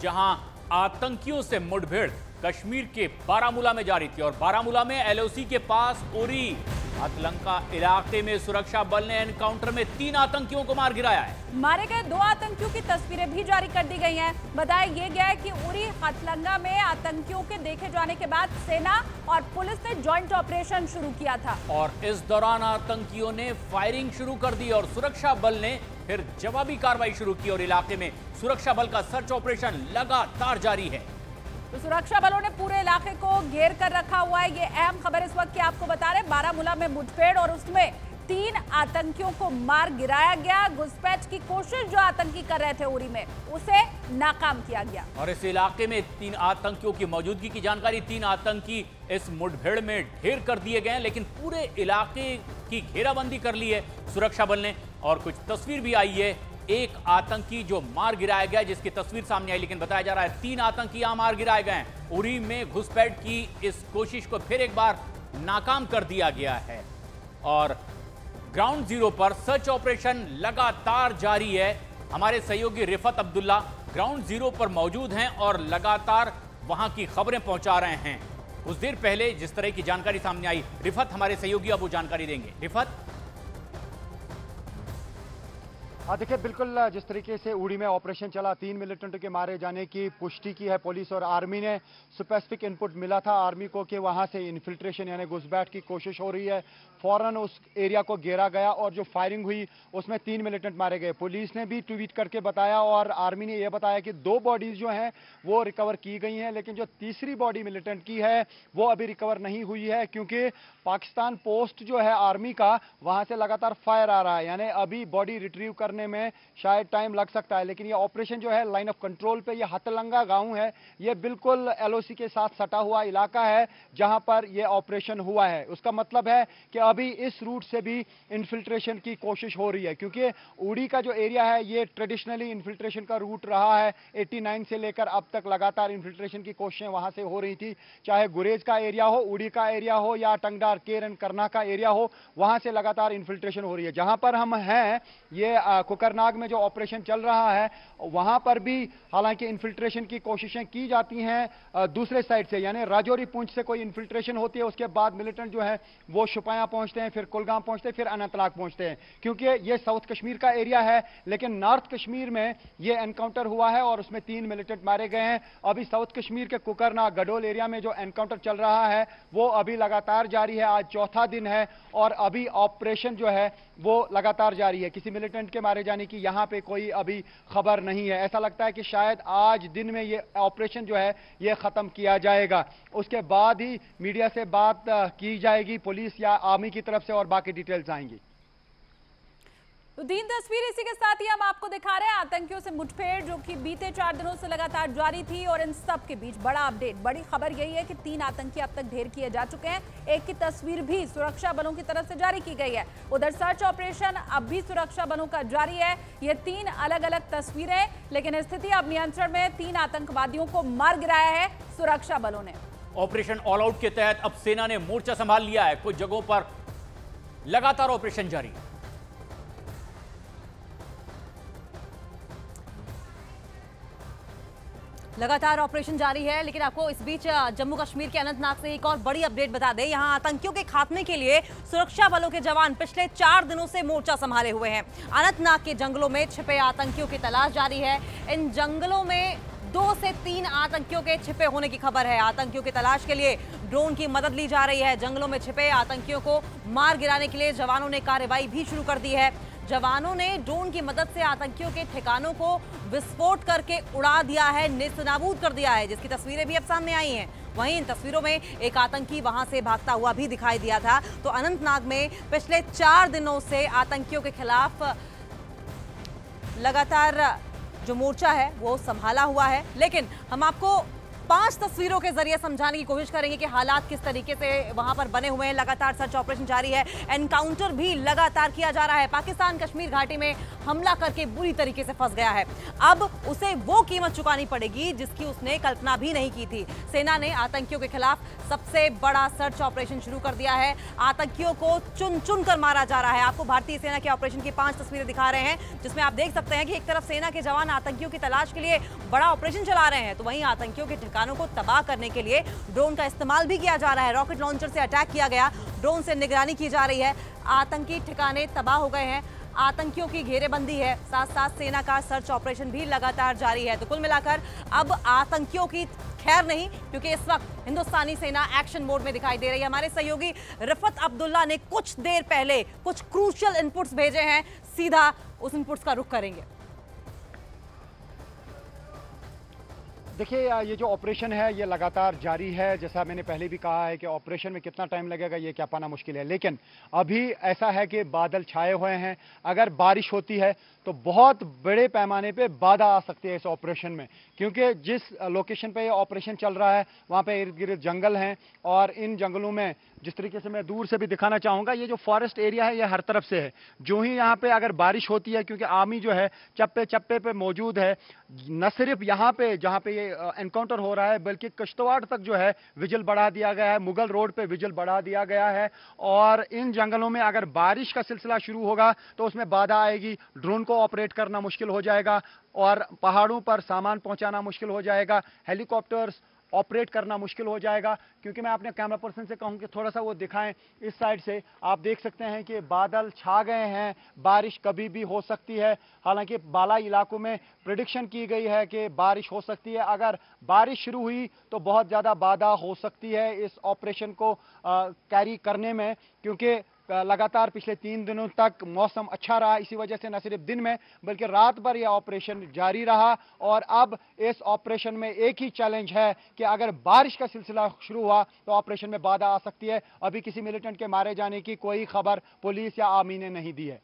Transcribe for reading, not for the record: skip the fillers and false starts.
जहां आतंकियों से मुठभेड़ कश्मीर के बारामूला में जारी थी और बारामूला में एलओसी के पास उरी हथलंका इलाके में सुरक्षा बल ने एनकाउंटर में 3 आतंकियों को मार गिराया है। मारे गए 2 आतंकियों की तस्वीरें भी जारी कर दी गई हैं। बताया ये गया है कि उरी हथलंगा में आतंकियों के देखे जाने के बाद सेना और पुलिस ने जॉइंट ऑपरेशन शुरू किया था और इस दौरान आतंकियों ने फायरिंग शुरू कर दी और सुरक्षा बल ने फिर जवाबी कार्रवाई शुरू की और इलाके में सुरक्षा बल का सर्च ऑपरेशन लगातार जारी है। तो सुरक्षा बलों ने पूरे इलाके को घेर कर रखा हुआ है। ये अहम खबर इस वक्त की आपको बता रहे हैं। बारामूला में मुठभेड़ और उसमें 3 आतंकियों को मार गिराया गया। घुसपैठ की कोशिश जो आतंकी कर रहे थे उरी में, उसे नाकाम किया गया और इस इलाके में 3 आतंकियों की मौजूदगी की जानकारी। 3 आतंकी इस मुठभेड़ में ढेर कर दिए गए हैं, लेकिन पूरे इलाके की घेराबंदी कर ली है सुरक्षा बल ने। और कुछ तस्वीर भी आई है, एक आतंकी जो मार गिराया गया, जिसकी तस्वीर सामने आई, लेकिन बताया जा रहा है 3 आतंकी यहां मार गिराए गए हैं। उरी में घुसपैठ की इस कोशिश को फिर एक बार नाकाम कर दिया गया है और ग्राउंड जीरो पर सर्च ऑपरेशन लगातार जारी है। हमारे सहयोगी रिफत अब्दुल्ला ग्राउंड जीरो पर मौजूद हैं और लगातार वहां की खबरें पहुंचा रहे हैं। कुछ देर पहले जिस तरह की जानकारी सामने आई, रिफत हमारे सहयोगी अब वो जानकारी देंगे। रिफत। देखिए, बिल्कुल जिस तरीके से उड़ी में ऑपरेशन चला, 3 मिलिटेंट के मारे जाने की पुष्टि की है पुलिस और आर्मी ने। स्पेसिफिक इनपुट मिला था आर्मी को कि वहां से इन्फिल्ट्रेशन यानी घुसपैठ की कोशिश हो रही है। फौरन उस एरिया को घेरा गया और जो फायरिंग हुई उसमें 3 मिलिटेंट मारे गए। पुलिस ने भी ट्वीट करके बताया और आर्मी ने यह बताया कि 2 बॉडीज जो हैं वो रिकवर की गई हैं, लेकिन जो तीसरी बॉडी मिलिटेंट की है वो अभी रिकवर नहीं हुई है, क्योंकि पाकिस्तान पोस्ट जो है आर्मी का, वहां से लगातार फायर आ रहा है। यानी अभी बॉडी रिट्रीव करने में शायद टाइम लग सकता है। लेकिन ये ऑपरेशन जो है लाइन ऑफ कंट्रोल पे, ये हथलंगा गांव है, ये बिल्कुल एलओसी के साथ सटा हुआ इलाका है जहां पर ये ऑपरेशन हुआ है। उसका मतलब है कि अभी इस रूट से भी इन्फिल्ट्रेशन की कोशिश हो रही है, क्योंकि उड़ी का जो एरिया है ये ट्रेडिशनली इन्फिल्ट्रेशन का रूट रहा है। 89 से लेकर अब तक लगातार इन्फिल्ट्रेशन की कोशिशें वहां से हो रही थी, चाहे गुरेज का एरिया हो, उड़ी का एरिया हो या टंगडार केरन करना का एरिया हो, वहां से लगातार इन्फिल्ट्रेशन हो रही है। जहां पर हम हैं, ये कुकरनाग में जो ऑपरेशन चल रहा है, वहां पर भी हालांकि इन्फिल्ट्रेशन की कोशिशें की जाती हैं दूसरे साइड से, यानी राजौरी पुंछ से कोई इन्फिल्ट्रेशन होती है, उसके बाद मिलिटेंट जो है वो शुपाया पहुंचते हैं, फिर कुलगाम पहुंचते हैं, फिर अनंतनाग पहुंचते हैं, क्योंकि ये साउथ कश्मीर का एरिया है। लेकिन नॉर्थ कश्मीर में ये एनकाउंटर हुआ है और उसमें 3 मिलिटेंट मारे गए हैं। अभी साउथ कश्मीर के कुकरनाग गडोल एरिया में जो एनकाउंटर चल रहा है वो अभी लगातार जारी है। आज चौथा दिन है और अभी ऑपरेशन जो है वो लगातार जारी है। किसी मिलिटेंट के मारे जाने की यहां पे कोई अभी खबर नहीं है। ऐसा लगता है कि शायद आज दिन में ये ऑपरेशन जो है ये खत्म किया जाएगा, उसके बाद ही मीडिया से बात की जाएगी पुलिस या आर्मी की तरफ से और बाकी डिटेल्स आएंगी। तो 3 तस्वीर इसी के साथ ही हम आपको दिखा रहे हैं आतंकियों से मुठभेड़ जो कि बीते 4 दिनों से लगातार जारी थी और इन सब के बीच बड़ा अपडेट, बड़ी खबर यही है कि 3 आतंकी अब तक ढेर किए जा चुके हैं। एक की तस्वीर भी सुरक्षा बलों की तरफ से जारी की गई है। उधर सर्च ऑपरेशन अब भी सुरक्षा बलों का जारी है। ये 3 अलग अलग तस्वीरें, लेकिन स्थिति अब नियंत्रण में। 3 आतंकवादियों को मार गिराया है सुरक्षा बलों ने। ऑपरेशन ऑल आउट के तहत अब सेना ने मोर्चा संभाल लिया है। कुछ जगहों पर लगातार ऑपरेशन जारी है। लगातार ऑपरेशन जारी है, लेकिन आपको इस बीच जम्मू कश्मीर के अनंतनाग से एक और बड़ी अपडेट बता दें। यहां आतंकियों के खात्मे के लिए सुरक्षा बलों के जवान पिछले 4 दिनों से मोर्चा संभाले हुए हैं। अनंतनाग के जंगलों में छिपे आतंकियों की तलाश जारी है। इन जंगलों में 2 से 3 आतंकियों के छिपे होने की खबर है। आतंकियों की तलाश के लिए ड्रोन की मदद ली जा रही है। जंगलों में छिपे आतंकियों को मार गिराने के लिए जवानों ने कार्रवाई भी शुरू कर दी है। जवानों ने ड्रोन की मदद से आतंकियों के ठिकानों को विस्फोट करके उड़ा दिया है, नेस्तनाबूद कर दिया है, जिसकी तस्वीरें भी अब सामने आई हैं। वहीं इन तस्वीरों में एक आतंकी वहां से भागता हुआ भी दिखाई दिया था। तो अनंतनाग में पिछले 4 दिनों से आतंकियों के खिलाफ लगातार जो मोर्चा है वो संभाला हुआ है। लेकिन हम आपको 5 तस्वीरों के जरिए समझाने की कोशिश करेंगे कि हालात किस तरीके से वहां पर बने हुए हैं। लगातार सर्च ऑपरेशन जारी है, एनकाउंटर भी लगातार किया जा रहा है। पाकिस्तान कश्मीर घाटी में हमला करके बुरी तरीके से फंस गया है। अब उसे वो कीमत चुकानी पड़ेगी जिसकी उसने कल्पना भी नहीं की थी। सेना ने आतंकियों के खिलाफ सबसे बड़ा सर्च ऑपरेशन शुरू कर दिया है। आतंकियों को चुन चुन कर मारा जा रहा है। आपको भारतीय सेना के ऑपरेशन की 5 तस्वीरें दिखा रहे हैं, जिसमें आप देख सकते हैं कि एक तरफ सेना के जवान आतंकियों की तलाश के लिए बड़ा ऑपरेशन चला रहे हैं, तो वहीं आतंकियों के ठिकानों को तबाह करने के लिए ड्रोन का इस्तेमाल भी किया जा रहा है। रॉकेट लॉन्चर से अटैक किया गया, ड्रोन से निगरानी की जा रही है। आतंकी ठिकाने तबाह हो गए हैं, आतंकियों की घेरेबंदी है, साथ साथ सेना का सर्च ऑपरेशन भी लगातार जारी है। तो कुल मिलाकर अब आतंकियों की खैर नहीं, क्योंकि इस वक्त हिंदुस्तानी सेना एक्शन मोड में दिखाई दे रही है। हमारे सहयोगी रिफत अब्दुल्ला ने कुछ देर पहले कुछ क्रूशियल इनपुट्स भेजे हैं, सीधा उस इनपुट्स का रुख करेंगे। देखिए, ये जो ऑपरेशन है ये लगातार जारी है। जैसा मैंने पहले भी कहा है कि ऑपरेशन में कितना टाइम लगेगा ये क्या पाना मुश्किल है, लेकिन अभी ऐसा है कि बादल छाए हुए हैं। अगर बारिश होती है तो बहुत बड़े पैमाने पे बाधा आ सकती है इस ऑपरेशन में, क्योंकि जिस लोकेशन पे ये ऑपरेशन चल रहा है वहाँ पे इर्द गिर्द जंगल हैं, और इन जंगलों में जिस तरीके से मैं दूर से भी दिखाना चाहूँगा, ये जो फॉरेस्ट एरिया है ये हर तरफ से है। जो ही यहाँ पे अगर बारिश होती है, क्योंकि आर्मी जो है चप्पे चप्पे पे मौजूद है, न सिर्फ यहाँ पे जहाँ पे ये एनकाउंटर हो रहा है, बल्कि किश्तवाड़ तक जो है विजिल बढ़ा दिया गया है, मुगल रोड पे विजिल बढ़ा दिया गया है। और इन जंगलों में अगर बारिश का सिलसिला शुरू होगा तो उसमें बाधा आएगी, ड्रोन को ऑपरेट करना मुश्किल हो जाएगा, और पहाड़ों पर सामान पहुंचाना मुश्किल हो जाएगा, हेलीकॉप्टर्स ऑपरेट करना मुश्किल हो जाएगा। क्योंकि मैं अपने कैमरा पर्सन से कहूं कि थोड़ा सा वो दिखाएं, इस साइड से आप देख सकते हैं कि बादल छा गए हैं, बारिश कभी भी हो सकती है। हालांकि बाला इलाकों में प्रेडिक्शन की गई है कि बारिश हो सकती है। अगर बारिश शुरू हुई तो बहुत ज़्यादा बाधा हो सकती है इस ऑपरेशन को कैरी करने में, क्योंकि लगातार पिछले 3 दिनों तक मौसम अच्छा रहा। इसी वजह से न सिर्फ दिन में बल्कि रात भर यह ऑपरेशन जारी रहा। और अब इस ऑपरेशन में एक ही चैलेंज है कि अगर बारिश का सिलसिला शुरू हुआ तो ऑपरेशन में बाधा आ सकती है। अभी किसी मिलिटेंट के मारे जाने की कोई खबर पुलिस या आर्मी ने नहीं दी है।